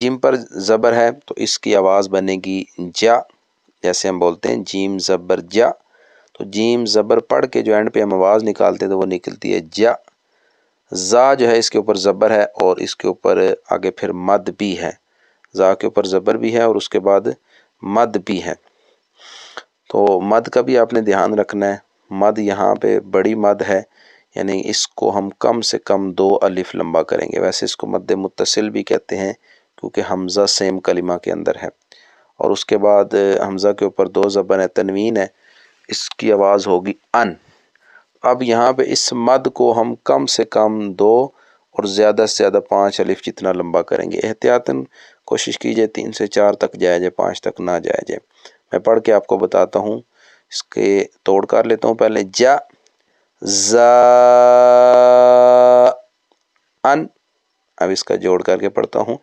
جیم پر زبر ہے تو اس کی آواز بنے گی جا، جیسے ہم بولتے ہیں جیم زبر جا، تو جیم زبر پڑھ کے جو اینڈ پہ ہم آواز نکالتے ہیں تو وہ نکلتی ہے جا۔ زا جو ہے اس کے اوپر زبر ہے اور اس کے اوپر آگے پھر مد بھی ہے، زا کے اوپر زبر بھی ہے اور اس کے بعد مد بھی ہے، تو مد کا بھی آپ نے دھیان رکھنا ہے۔ مد یہاں پہ بڑی مد ہے، یعنی اس کو ہم کم سے کم 2 الف لمبا کریں گے، ویسے اس کو مد متصل بھی کہتے ہیں کیونکہ حمزہ سیم کلمہ کے اندر ہے، اور اس کے بعد حمزہ کے اوپر 2 زبر ہے، تنوین ہے، اس کی آواز ہوگی ان۔ اب یہاں پہ اس مد کو ہم کم سے کم 2 اور زیادہ سے زیادہ 5 الف جتنا لمبا کریں گے، احتیاطاً کوشش کیجئے 3 سے 4 تک جائے جائے، 5 تک نہ جائے جائے۔ میں پڑھ کے آپ کو بتاتا ہوں، اس کے توڑ کر لیتا ہوں پہلے، جا زا ان، اب اس کا جوڑ کر کے پڑھتا ہوں،